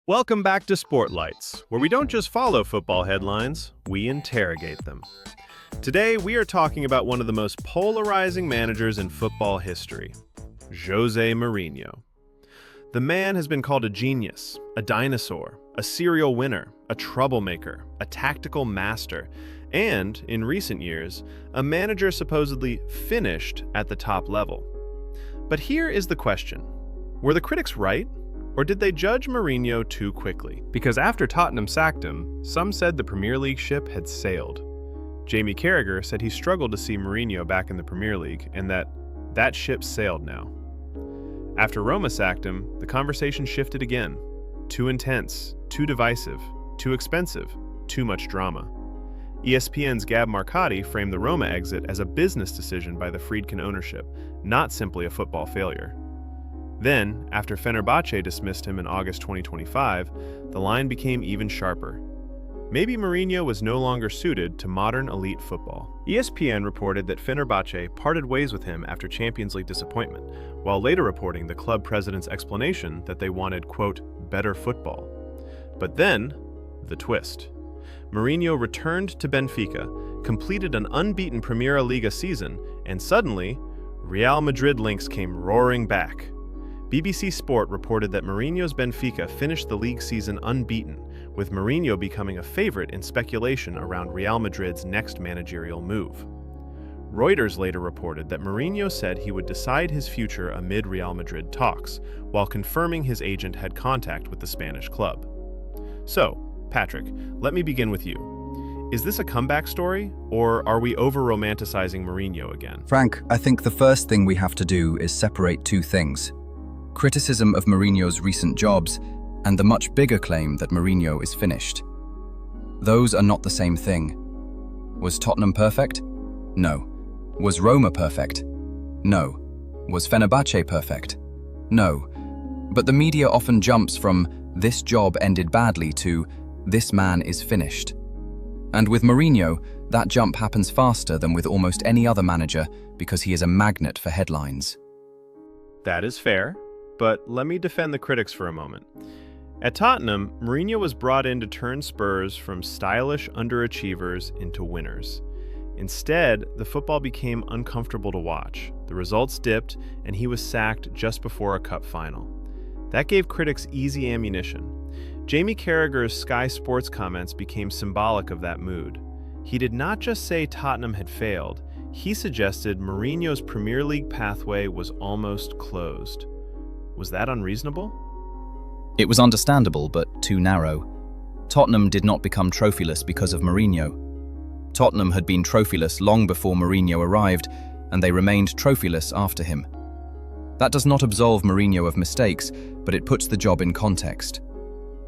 Welcome back to Sportlights, where we don't just follow football headlines, we interrogate them. Today, we are talking about one of the most polarizing managers in football history, José Mourinho. The man has been called a genius, a dinosaur, a serial winner, a troublemaker, a tactical master, and, in recent years, a manager supposedly finished at the top level. But here is the question. Were the critics right? Or did they judge Mourinho too quickly? Because after Tottenham sacked him, some said the Premier League ship had sailed. Jamie Carragher said he struggled to see Mourinho back in the Premier League and that ship sailed now. After Roma sacked him, the conversation shifted again. Too intense, too divisive, too expensive, too much drama. ESPN's Gab Marcotti framed the Roma exit as a business decision by the Friedkin ownership, not simply a football failure. Then, after Fenerbahce dismissed him in August 2025, the line became even sharper. Maybe Mourinho was no longer suited to modern elite football. ESPN reported that Fenerbahce parted ways with him after Champions League disappointment, while later reporting the club president's explanation that they wanted, quote, better football. But then, the twist. Mourinho returned to Benfica, completed an unbeaten Primeira Liga season, and suddenly, Real Madrid links came roaring back. BBC Sport reported that Mourinho's Benfica finished the league season unbeaten, with Mourinho becoming a favorite in speculation around Real Madrid's next managerial move. Reuters later reported that Mourinho said he would decide his future amid Real Madrid talks, while confirming his agent had contact with the Spanish club. So, Patrick, let me begin with you. Is this a comeback story, or are we over-romanticizing Mourinho again? Frank, I think the first thing we have to do is separate two things. Criticism of Mourinho's recent jobs and the much bigger claim that Mourinho is finished. Those are not the same thing. Was Tottenham perfect? No. Was Roma perfect? No. Was Fenerbahce perfect? No. But the media often jumps from "this job ended badly" to "this man is finished." And with Mourinho, that jump happens faster than with almost any other manager because he is a magnet for headlines. That is fair. But let me defend the critics for a moment. At Tottenham, Mourinho was brought in to turn Spurs from stylish underachievers into winners. Instead, the football became uncomfortable to watch. The results dipped, and he was sacked just before a cup final. That gave critics easy ammunition. Jamie Carragher's Sky Sports comments became symbolic of that mood. He did not just say Tottenham had failed, he suggested Mourinho's Premier League pathway was almost closed. Was that unreasonable? It was understandable, but too narrow. Tottenham did not become trophyless because of Mourinho. Tottenham had been trophyless long before Mourinho arrived, and they remained trophyless after him. That does not absolve Mourinho of mistakes, but it puts the job in context.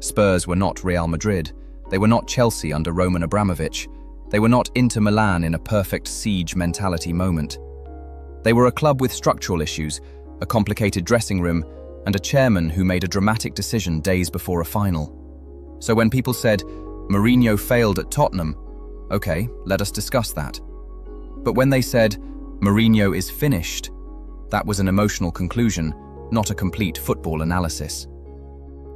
Spurs were not Real Madrid. They were not Chelsea under Roman Abramovich. They were not Inter Milan in a perfect siege mentality moment. They were a club with structural issues, a complicated dressing room, and a chairman who made a dramatic decision days before a final. So when people said, Mourinho failed at Tottenham, okay, let us discuss that. But when they said, Mourinho is finished, that was an emotional conclusion, not a complete football analysis.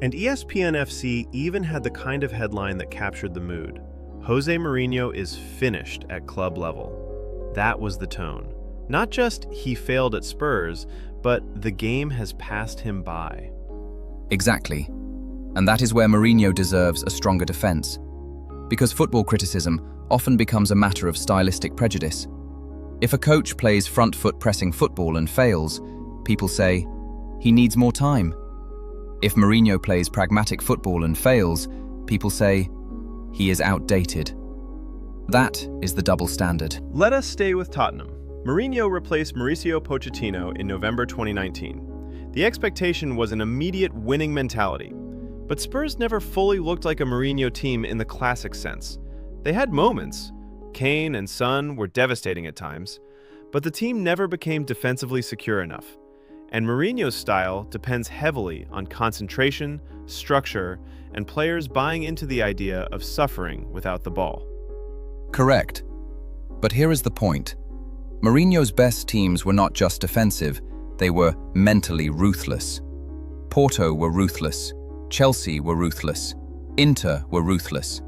And ESPN FC even had the kind of headline that captured the mood. José Mourinho is finished at club level. That was the tone. Not just he failed at Spurs, but the game has passed him by. Exactly. And that is where Mourinho deserves a stronger defense. Because football criticism often becomes a matter of stylistic prejudice. If a coach plays front-foot pressing football and fails, people say, he needs more time. If Mourinho plays pragmatic football and fails, people say, he is outdated. That is the double standard. Let us stay with Tottenham. Mourinho replaced Mauricio Pochettino in November 2019. The expectation was an immediate winning mentality. But Spurs never fully looked like a Mourinho team in the classic sense. They had moments. Kane and Son were devastating at times. But the team never became defensively secure enough. And Mourinho's style depends heavily on concentration, structure, and players buying into the idea of suffering without the ball. Correct. But here is the point. Mourinho's best teams were not just defensive, they were mentally ruthless. Porto were ruthless. Chelsea were ruthless. Inter were ruthless.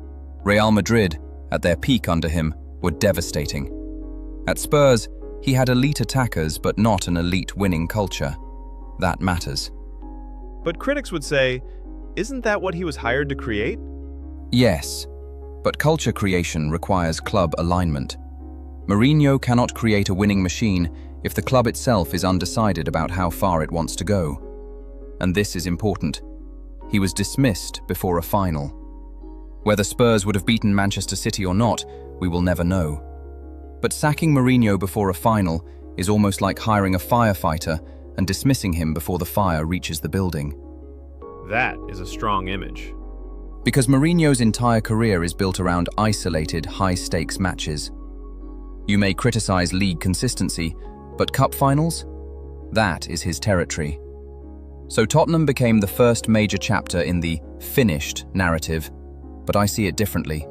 Real Madrid, at their peak under him, were devastating. At Spurs, he had elite attackers but not an elite winning culture. That matters. But critics would say, isn't that what he was hired to create? Yes, but culture creation requires club alignment. Mourinho cannot create a winning machine if the club itself is undecided about how far it wants to go. And this is important. He was dismissed before a final. Whether Spurs would have beaten Manchester City or not, we will never know. But sacking Mourinho before a final is almost like hiring a firefighter and dismissing him before the fire reaches the building. That is a strong image. Because Mourinho's entire career is built around isolated, high-stakes matches. You may criticize league consistency, but cup finals? That is his territory. So Tottenham became the first major chapter in the finished narrative, but I see it differently.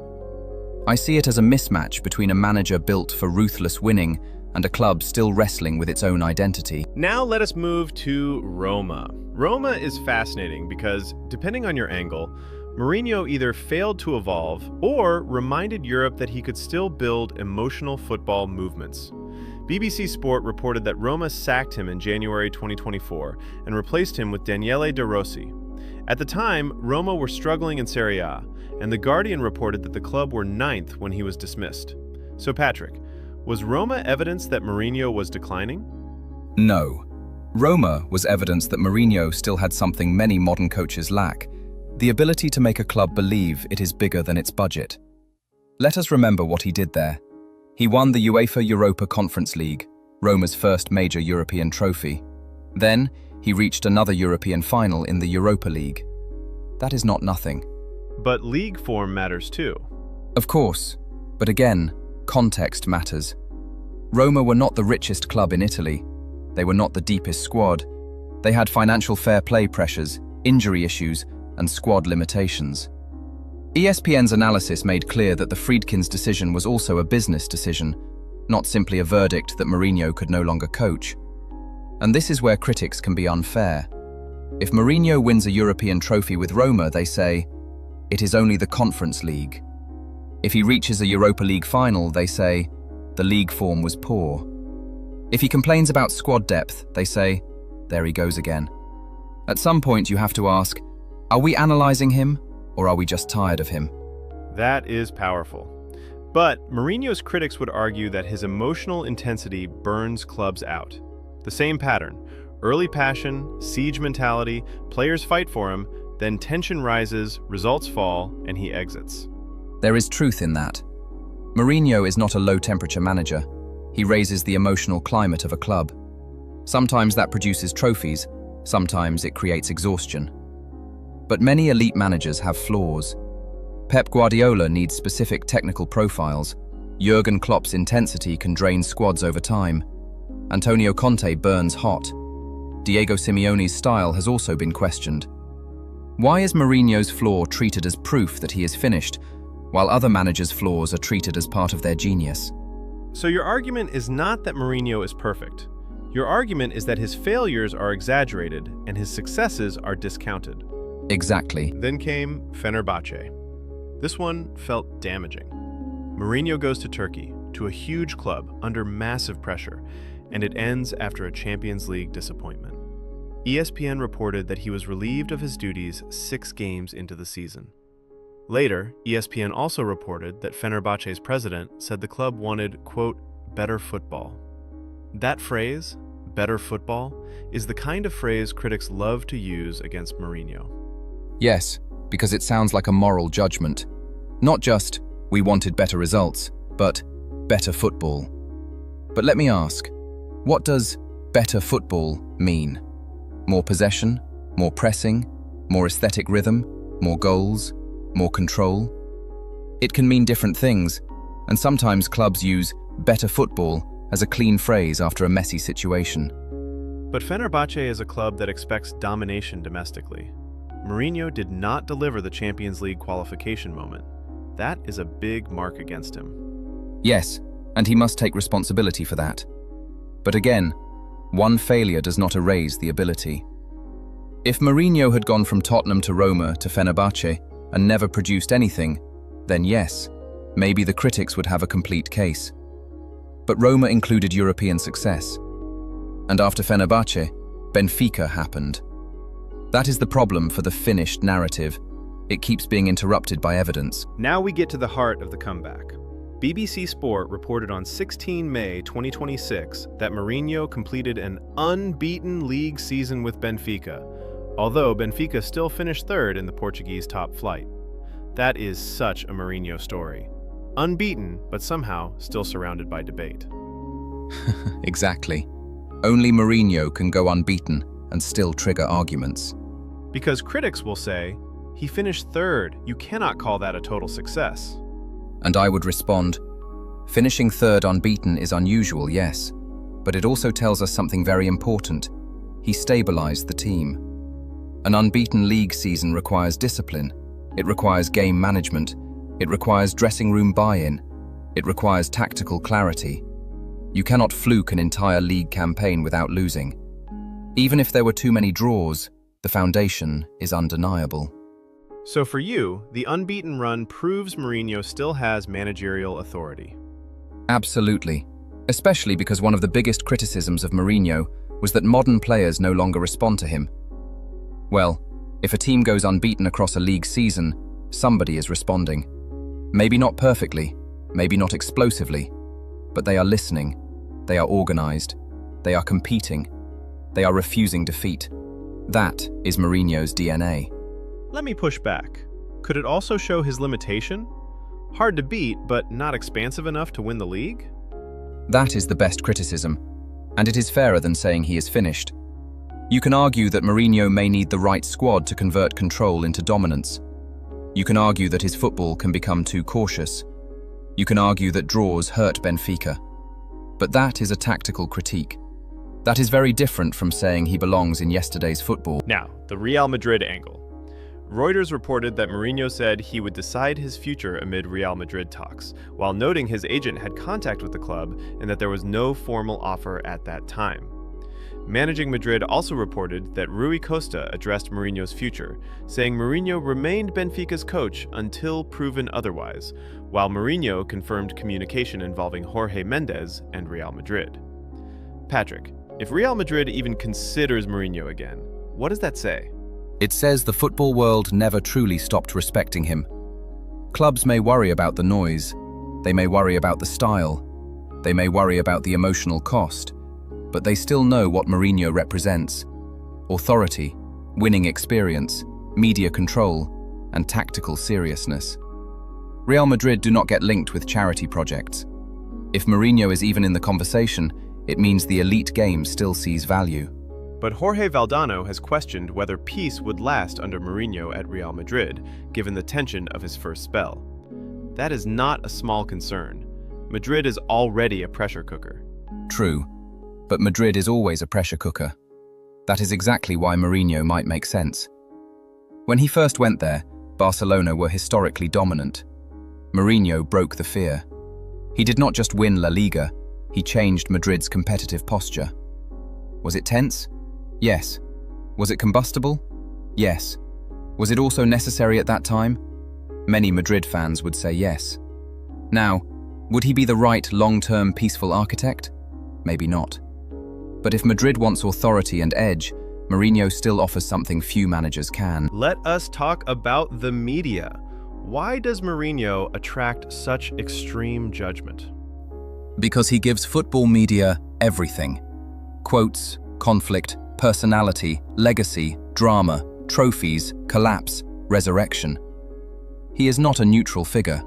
I see it as a mismatch between a manager built for ruthless winning and a club still wrestling with its own identity. Now let us move to Roma. Roma is fascinating because, depending on your angle, Mourinho either failed to evolve or reminded Europe that he could still build emotional football movements. BBC Sport reported that Roma sacked him in January 2024 and replaced him with Daniele De Rossi. At the time, Roma were struggling in Serie A, and The Guardian reported that the club were 9th when he was dismissed. So Patrick, was Roma evidence that Mourinho was declining? No. Roma was evidence that Mourinho still had something many modern coaches lack: the ability to make a club believe it is bigger than its budget. Let us remember what he did there. He won the UEFA Europa Conference League, Roma's first major European trophy. Then, he reached another European final in the Europa League. That is not nothing. But league form matters too. Of course, but again, context matters. Roma were not the richest club in Italy. They were not the deepest squad. They had financial fair play pressures, injury issues, and squad limitations. ESPN's analysis made clear that the Friedkin's decision was also a business decision, not simply a verdict that Mourinho could no longer coach. And this is where critics can be unfair. If Mourinho wins a European trophy with Roma, they say, it is only the Conference League. If he reaches a Europa League final, they say, the league form was poor. If he complains about squad depth, they say, there he goes again. At some point you have to ask, are we analysing him, or are we just tired of him? That is powerful. But Mourinho's critics would argue that his emotional intensity burns clubs out. The same pattern: early passion, siege mentality, players fight for him, then tension rises, results fall, and he exits. There is truth in that. Mourinho is not a low-temperature manager. He raises the emotional climate of a club. Sometimes that produces trophies, sometimes it creates exhaustion. But many elite managers have flaws. Pep Guardiola needs specific technical profiles. Jurgen Klopp's intensity can drain squads over time. Antonio Conte burns hot. Diego Simeone's style has also been questioned. Why is Mourinho's flaw treated as proof that he is finished, while other managers' flaws are treated as part of their genius? So your argument is not that Mourinho is perfect. Your argument is that his failures are exaggerated and his successes are discounted. Exactly. Then came Fenerbahce. This one felt damaging. Mourinho goes to Turkey, to a huge club under massive pressure, and it ends after a Champions League disappointment. ESPN reported that he was relieved of his duties 6 games into the season. Later, ESPN also reported that Fenerbahce's president said the club wanted, quote, better football. That phrase, better football, is the kind of phrase critics love to use against Mourinho. Yes, because it sounds like a moral judgment. Not just, we wanted better results, but better football. But let me ask, what does better football mean? More possession, more pressing, more aesthetic rhythm, more goals, more control? It can mean different things, and sometimes clubs use better football as a clean phrase after a messy situation. But Fenerbahce is a club that expects domination domestically. Mourinho did not deliver the Champions League qualification moment. That is a big mark against him. Yes, and he must take responsibility for that. But again, one failure does not erase the ability. If Mourinho had gone from Tottenham to Roma to Fenerbahce and never produced anything, then yes, maybe the critics would have a complete case. But Roma included European success. And after Fenerbahce, Benfica happened. That is the problem for the finished narrative. It keeps being interrupted by evidence. Now we get to the heart of the comeback. BBC Sport reported on 16 May 2026 that Mourinho completed an unbeaten league season with Benfica, although Benfica still finished third in the Portuguese top flight. That is such a Mourinho story. Unbeaten, but somehow still surrounded by debate. Exactly. Only Mourinho can go unbeaten and still trigger arguments. Because critics will say, he finished third, you cannot call that a total success. And I would respond, finishing third unbeaten is unusual, yes, but it also tells us something very important. He stabilized the team. An unbeaten league season requires discipline. It requires game management. It requires dressing room buy-in. It requires tactical clarity. You cannot fluke an entire league campaign without losing. Even if there were too many draws, the foundation is undeniable. So for you, the unbeaten run proves Mourinho still has managerial authority. Absolutely, especially because one of the biggest criticisms of Mourinho was that modern players no longer respond to him. Well, if a team goes unbeaten across a league season, somebody is responding. Maybe not perfectly, maybe not explosively, but they are listening, they are organized, they are competing, they are refusing defeat. That is Mourinho's DNA. Let me push back. Could it also show his limitation? Hard to beat, but not expansive enough to win the league? That is the best criticism, and it is fairer than saying he is finished. You can argue that Mourinho may need the right squad to convert control into dominance. You can argue that his football can become too cautious. You can argue that draws hurt Benfica. But that is a tactical critique. That is very different from saying he belongs in yesterday's football. Now, the Real Madrid angle. Reuters reported that Mourinho said he would decide his future amid Real Madrid talks, while noting his agent had contact with the club and that there was no formal offer at that time. Managing Madrid also reported that Rui Costa addressed Mourinho's future, saying Mourinho remained Benfica's coach until proven otherwise, while Mourinho confirmed communication involving Jorge Mendes and Real Madrid. Patrick, if Real Madrid even considers Mourinho again, what does that say? It says the football world never truly stopped respecting him. Clubs may worry about the noise, they may worry about the style, they may worry about the emotional cost, but they still know what Mourinho represents: authority, winning experience, media control, and tactical seriousness. Real Madrid do not get linked with charity projects. If Mourinho is even in the conversation, it means the elite game still sees value. But Jorge Valdano has questioned whether peace would last under Mourinho at Real Madrid, given the tension of his first spell. That is not a small concern. Madrid is already a pressure cooker. True, but Madrid is always a pressure cooker. That is exactly why Mourinho might make sense. When he first went there, Barcelona were historically dominant. Mourinho broke the fear. He did not just win La Liga, he changed Madrid's competitive posture. Was it tense? Yes. Was it combustible? Yes. Was it also necessary at that time? Many Madrid fans would say yes. Now, would he be the right long-term peaceful architect? Maybe not. But if Madrid wants authority and edge, Mourinho still offers something few managers can. Let us talk about the media. Why does Mourinho attract such extreme judgment? Because he gives football media everything. Quotes, conflict, personality, legacy, drama, trophies, collapse, resurrection. He is not a neutral figure.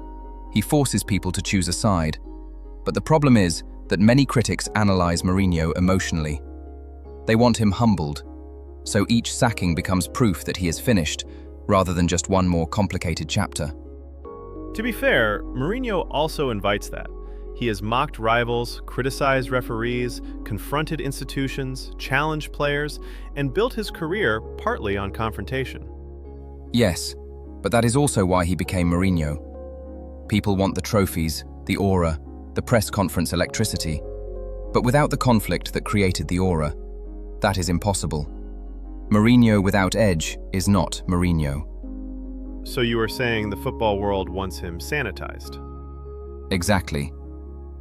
He forces people to choose a side. But the problem is that many critics analyze Mourinho emotionally. They want him humbled, so each sacking becomes proof that he is finished, rather than just one more complicated chapter. To be fair, Mourinho also invites that. He has mocked rivals, criticized referees, confronted institutions, challenged players, and built his career partly on confrontation. Yes, but that is also why he became Mourinho. People want the trophies, the aura, the press conference electricity. But without the conflict that created the aura, that is impossible. Mourinho without edge is not Mourinho. So you are saying the football world wants him sanitized? Exactly.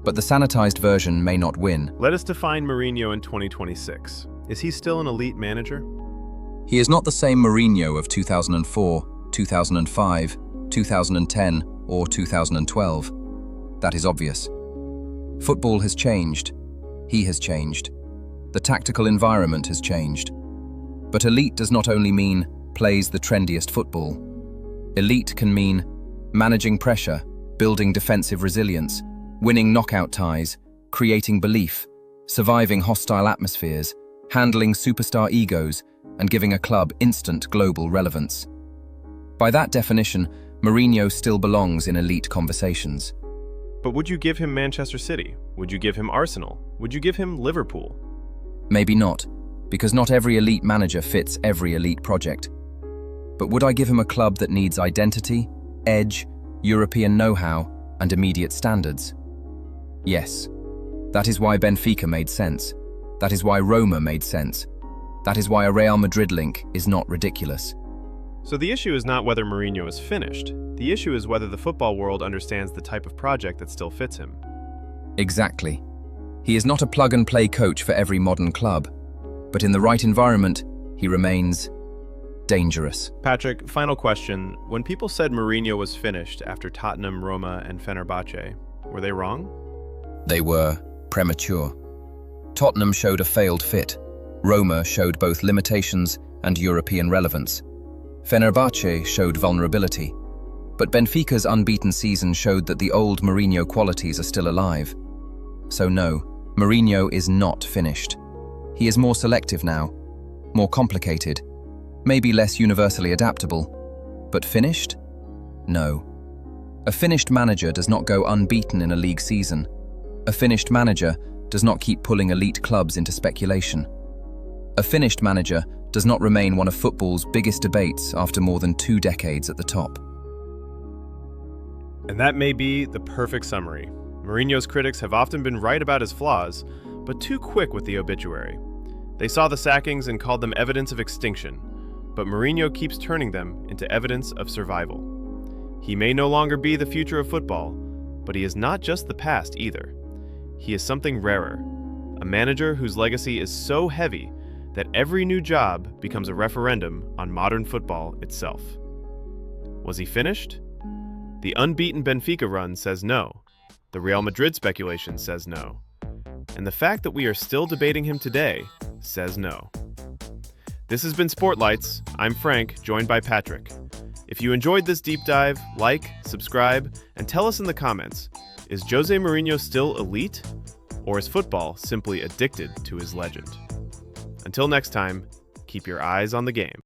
But the sanitized version may not win. Let us define Mourinho in 2026. Is he still an elite manager? He is not the same Mourinho of 2004, 2005, 2010, or 2012. That is obvious. Football has changed. He has changed. The tactical environment has changed. But elite does not only mean plays the trendiest football. Elite can mean managing pressure, building defensive resilience, winning knockout ties, creating belief, surviving hostile atmospheres, handling superstar egos, and giving a club instant global relevance. By that definition, Mourinho still belongs in elite conversations. But would you give him Manchester City? Would you give him Arsenal? Would you give him Liverpool? Maybe not, because not every elite manager fits every elite project. But would I give him a club that needs identity, edge, European know-how, and immediate standards? Yes. That is why Benfica made sense. That is why Roma made sense. That is why a Real Madrid link is not ridiculous. So the issue is not whether Mourinho is finished. The issue is whether the football world understands the type of project that still fits him. Exactly. He is not a plug-and-play coach for every modern club, but in the right environment, he remains dangerous. Patrick, final question. When people said Mourinho was finished after Tottenham, Roma, and Fenerbahce, were they wrong? They were premature. Tottenham showed a failed fit. Roma showed both limitations and European relevance. Fenerbahce showed vulnerability. But Benfica's unbeaten season showed that the old Mourinho qualities are still alive. So no, Mourinho is not finished. He is more selective now, more complicated, maybe less universally adaptable. But finished? No. A finished manager does not go unbeaten in a league season. A finished manager does not keep pulling elite clubs into speculation. A finished manager does not remain one of football's biggest debates after more than 2 decades at the top. And that may be the perfect summary. Mourinho's critics have often been right about his flaws, but too quick with the obituary. They saw the sackings and called them evidence of extinction, but Mourinho keeps turning them into evidence of survival. He may no longer be the future of football, but he is not just the past either. He is something rarer, a manager whose legacy is so heavy that every new job becomes a referendum on modern football itself. Was he finished? The unbeaten Benfica run says no. The Real Madrid speculation says no. And the fact that we are still debating him today says no. This has been Sportlights. I'm Frank, joined by Patrick. If you enjoyed this deep dive, like, subscribe, and tell us in the comments, is José Mourinho still elite? Or is football simply addicted to his legend? Until next time, keep your eyes on the game.